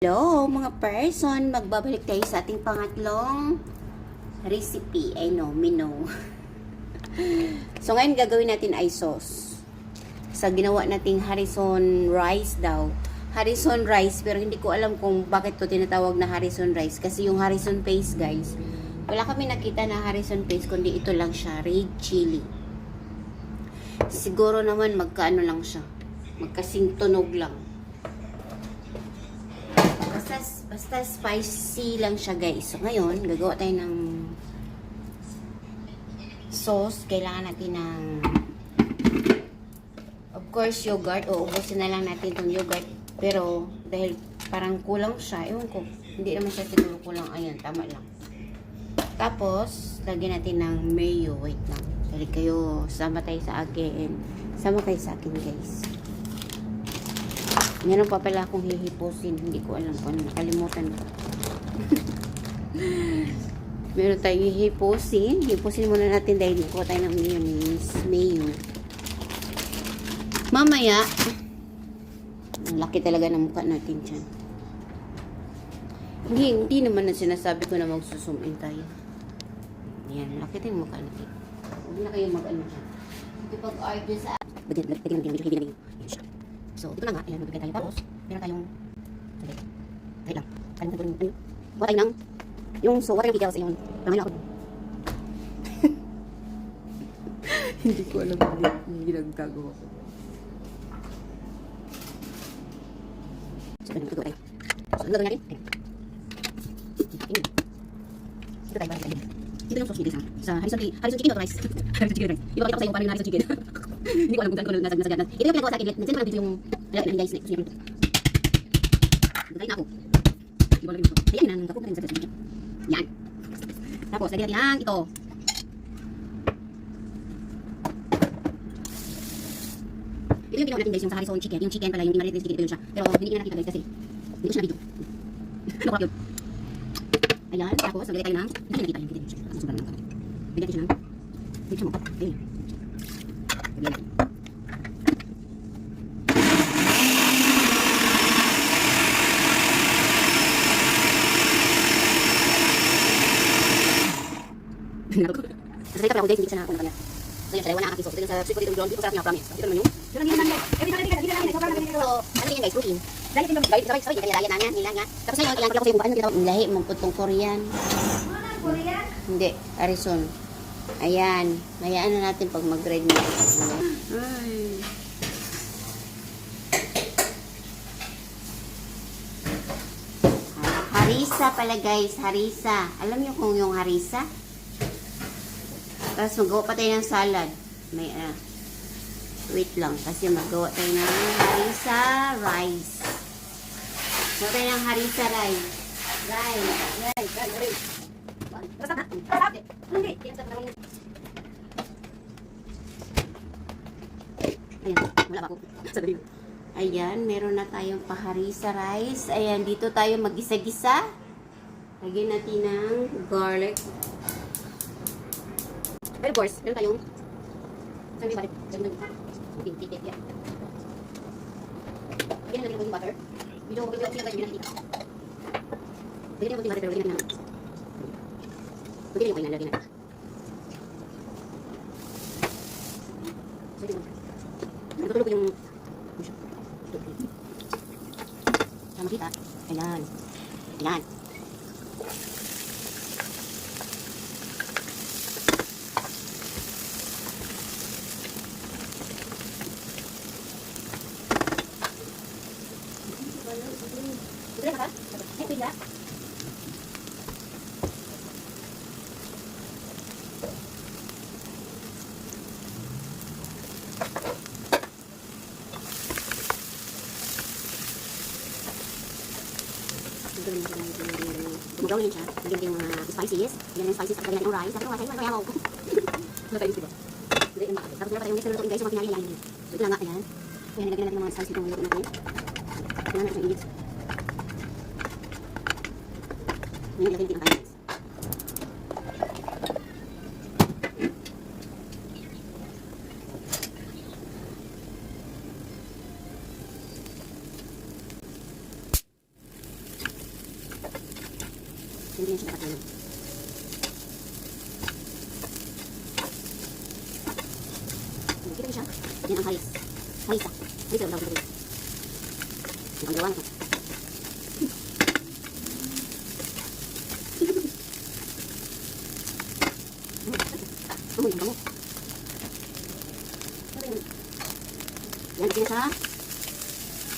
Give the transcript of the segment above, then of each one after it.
Hello mga person, magbabalik tayo sa ating pangatlong recipe. I know, me know. So ngayon gagawin natin ay sauce. Sa ginawa nating Harrison rice daw. Harrison rice, pero hindi ko alam kung bakit to tinatawag na Harrison rice. Kasi yung Harrison paste guys, wala kami nakita na Harrison paste, kundi ito lang siya, red chili. Siguro naman magkaano lang siya, magkasing tunog lang. Basta spicy lang siya guys. So ngayon, gagawa tayo ng sauce. Kailangan natin ng of course yogurt. O ubusin na lang natin itong yogurt. Pero dahil parang kulang siya, ewan ko, hindi naman siya siguro kulang. Ayan, tama lang. Tapos lagyan natin ng mayo. Wait lang, dahil kayo sama tayo sa akin. Sama kayo sa akin guys. Meron pa pala akong hihipusin. Hindi ko alam kung ano. Nakalimutan ko. Meron tayong hihipusin. Hipusin muna natin dahil kuha tayo ng mayonnaise. Mayo. Mamaya, ang laki talaga ng mukha natin dyan. Hindi naman na sinasabi ko na magsusum in tayo. Yan, laki tayo mukha natin. Huwag na kayo mag-ano dyan. Kapag-argue sa... Bagyan natin medyo heavy na yun. Yan siya. So, ito na nga, ayan, magbigay tayo. Tapos, meron tayong, dahil lang, kalimutan ko rin, ano, buha tayo ng, yung, so, what yung details, ayun, ramay na ako. Hindi ko alam yung ginagagawa ko. So, ganun, gagawa tayo. So, ano gagawin natin? Ayan. Ito tayo, balik tayo. Ito yung sauce chicken sa Harrison chicken o rice. Harrison chicken rice. Iba kita ko sa iyo paano yung Harrison chicken. Hindi ko alam kung saan ko nasa gana. Ito yung pinagawa sa akin. Nagsend ko lang dito yung lalaki guys. Gusto niyo. Dagay na ako. Iba lang ito. Ayan na, kapag na rin sa chicken. Yan. Tapos, lagyan natin ang ito. Ito yung ginawa natin guys, yung sa Harrison chicken. Yung chicken pala, yung inalit chicken, ito yun siya. Pero hindi ko na nakita guys kasi hindi ko siya na-video. Ano yun? Ayan, tapos naglagay tayo ng hindi nakita yung chicken. Ang sobrang lang kami. Lagyan natin siya ng hindi siya mukha. Ayun. Lagyan natin. Nasasay pa ako guys, hindi siya nakakuha na kanya. So yun, dalawa na ang aking sauce. Ito yung sa sweet potato ground. Dito sa aking promise. Ito naman yung so, ano yan guys, protein. Sabay, kaya layan na nila nga. Tapos ngayon, ilang ko sa yung ano tinatawag lahi mong putong Korean. Korean? Hindi, Harrison. Ayan, hayaan na natin pag mag-grade na. Ay. Harissa pala guys, harissa. Alam niyo kung yung harissa? Tapos magawa pa tayo ng salad. May wait lang, kasi magawa tayo ng harissa rice. Magawa tayo ng harissa rice. Rice. Ayan, wala pa ako. Ayan, meron na tayong paharissa rice. Ayan, dito tayo mag-gisa-gisa. Lagyan natin ng garlic. Pero of course, meron tayong sabi ba? Pintik yan. Lagyan natin ng butter. Medyo pinagay yung nakikita. Lagyan natin ng butter pero lagyan natin ng lagyan yung kain na lagyan natin. Natutulog ko yung sama kita. Ayan. Ayan. Udah kan? Pindah. Gumagawin siya. Lagyan yung spices. Lagyan yung spices at lagyan yung rice. Tapos yung rice ay mayayaw. Ano tayo diba? Hindi yung makakit. Tapos meron pa tayong next na lutuin guys. Yung mga kinalayan nyo. So ito lang nga. Ayan. Ayan, lagyan natin ng mga spices itong luto natin. Tingnan natin yung init. Ngayon, lagyan din ang kain guys. Hindi yan siya nakatulog. Kita mo siya. Yan ang halis. Halis ah. Halis ang tawag dito. Ang gawa na ito. Ang bango. Yan, hindi na siya.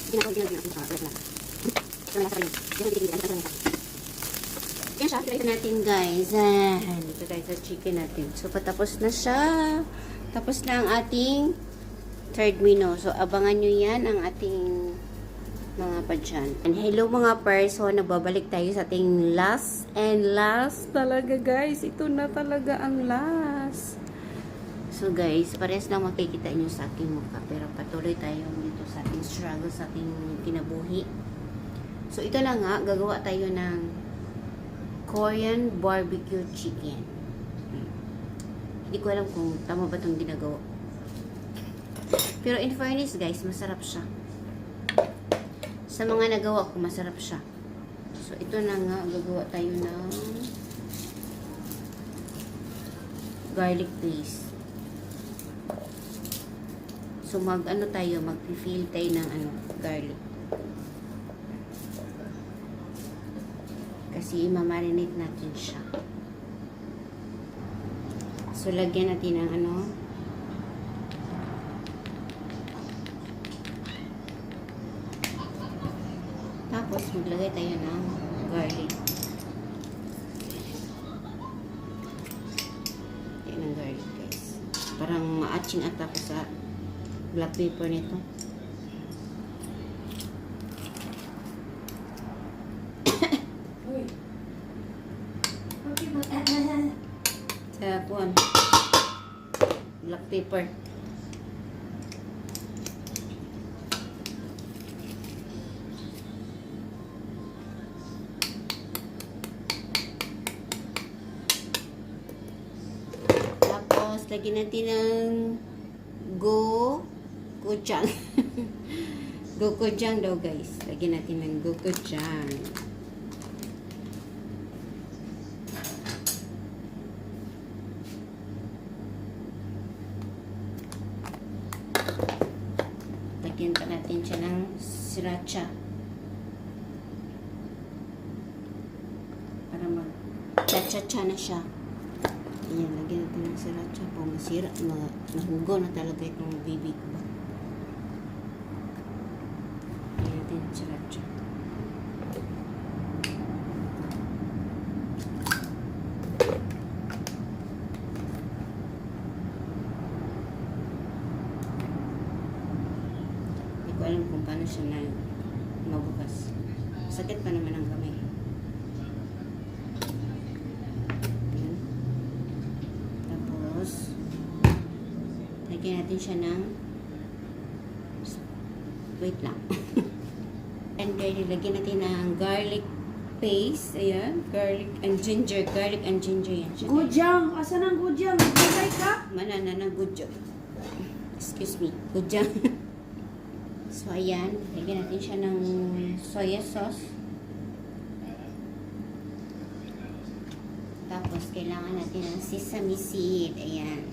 Hindi na siya. Yan siya. Try natin guys. Dito tayo sa chicken natin. So, patapos na siya. Tapos na ang ating third menu. So, abangan nyo yan ang ating mga padyan. And hello mga person. Nagbabalik tayo sa ating last and last talaga guys. Ito na talaga ang last. So guys, parehas lang makikita nyo sa aking mukha. Pero patuloy tayo dito sa ating struggle, sa ating kinabuhi. So ito na nga, gagawa tayo ng Korean barbecue chicken. Hindi ko alam kung tama ba itong ginagawa. Pero in fairness guys, masarap siya. Sa mga nagawa ko, masarap siya. So ito na nga, gagawa tayo ng garlic paste. So, mag-ano tayo, mag-fill tayo ng garlic. Kasi imamarinate natin siya. So, lagyan natin ng tapos, maglagay tayo ng garlic. Tayo ng garlic, guys. Parang ma-atching at ako sa black pepper nito. Sa kuwan. Black pepper. Tapos, lagyan natin ng gochujang. Gochujang daw guys. Lagyan natin ng gochujang. Lagyan pa natin siya ng sriracha. Para mag-cha-cha-cha na siya. Ayan, lagyan natin ng sriracha po. Masira, nahugo na talaga itong baby ko. Lagyan natin ng sriracha. Hindi ko alam kung paano siya na mabukas. Sakit pa naman ang kamay. Lagyan natin siya ng wait lang. And then, lagyan natin ng garlic paste. Ayan. Garlic and ginger. Garlic and ginger yan siya. Gujang! Asan ang gujang? Gulay ka? Manana ng gujang. Excuse me. Gujang. So, ayan. Lagyan natin siya ng soya sauce. Tapos, kailangan natin ng sesame seed. Ayan.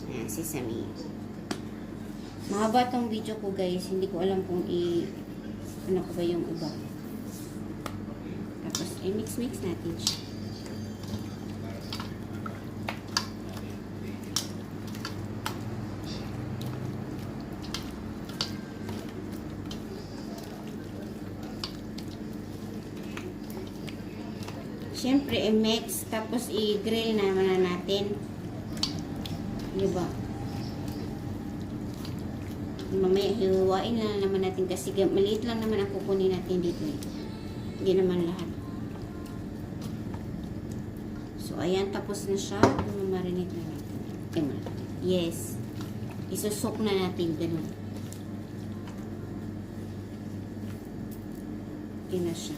Ayan, sesame. Mahaba tong video ko guys. Hindi ko alam kung ano ko ba yung iba. Tapos, mix-mix natin siya. Siyempre, i-mix. Tapos, i-grill naman natin. Diba? Mamaya hiwain na naman natin kasi maliit lang naman ang kukunin natin dito. Hindi naman lahat. So, ayan. Tapos na siya. Mamarinate na natin. Yes. Isusok na natin. Ganun. Okay na siya.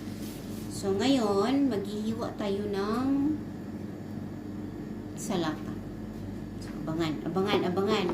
So, ngayon, maghihiwa tayo ng salata. Abangan, abangan, abangan.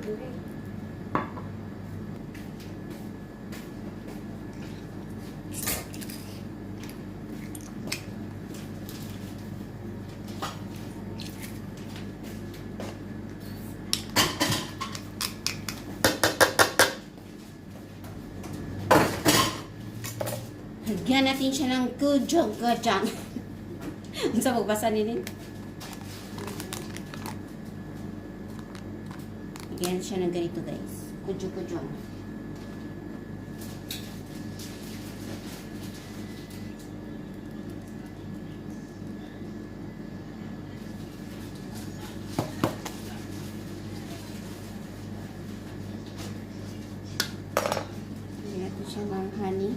diri. Lagyan natin siya ng gochujang. Ano sa pagbasa nilin? Lagyan siya ng ganito guys. Gochujang. Lagyan natin siya ng honey.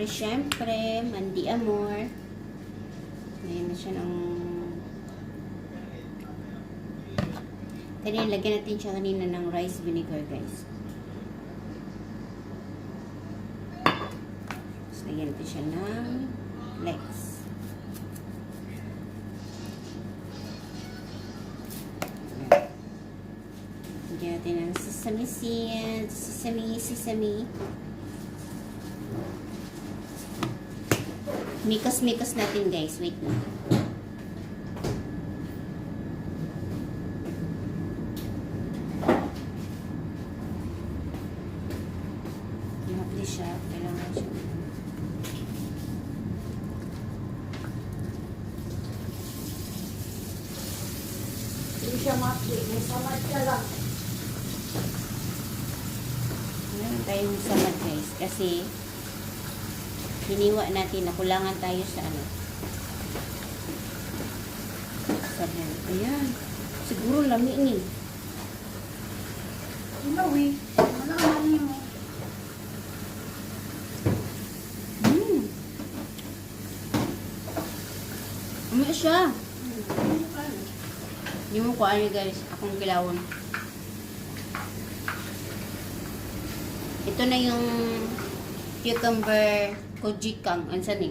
Siyempre, mandi amor. Ayan na siya ng... Kanina, lagyan natin siya kanina ng rice vinegar, guys. So, lagyan natin siya ng legs. Lagyan natin ng sesame seeds, sesame. Mikos natin guys. Wait na. Hinapli siya. Kailangan siya. Hindi siya mati. May samad ka lang. Meron tayong salad guys. Kasi hiniwa natin na kulangan tayo sa ano. Sabi, ayan. Siguro lami ni. Ilawi. Wala mali mo. Ano siya? Hindi mo kuhaan niyo guys. Akong kilawon. Ito na yung cucumber kojikang. Ansa ni?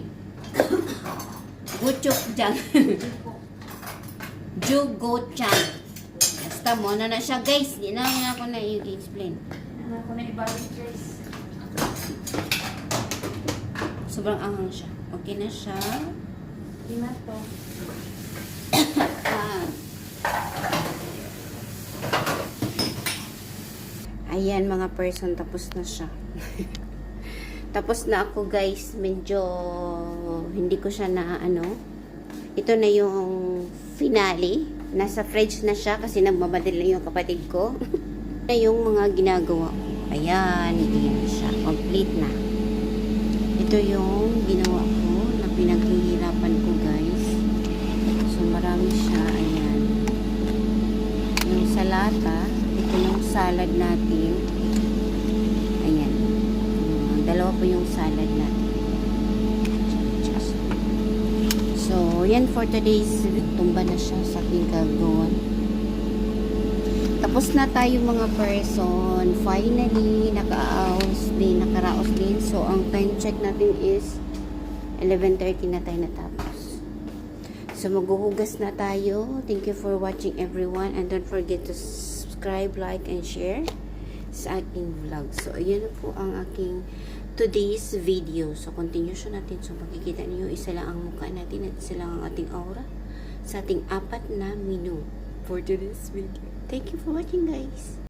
Gochujang. Jugochang. Basta mo na siya guys. Di na ako na i-explain. Ano ko na ibalik guys. Sobrang anghang siya. Okay na siya. Hindi na to. Ayan mga person, tapos na siya. Tapos na ako guys, medyo hindi ko siya na ano. Ito na yung finale. Nasa fridge na siya kasi nagmamadali yung kapatid ko. Na yung mga ginagawa ko. Ayan, ayan siya. Complete na. Ito yung ginawa ko na pinaghihirapan ko guys. So marami siya. Ayan. Yung salata. Ito yung salad natin. Ayan. Dalawa po yung salad natin. So, yan for today's tumba na siya sa aking kagawan. Tapos na tayo mga person. Finally, nakaraos din. So, ang time check natin is 11:30 na tayo natapos. So, maghuhugas na tayo. Thank you for watching everyone. And don't forget to subscribe, like, and share sa aking vlog. So, ayan na po ang aking today's video. So, continuation natin. So, makikita niyo isa lang ang mukha natin at isa lang ang ating aura sa ating 4 na menu for today's video. Thank you for watching, guys.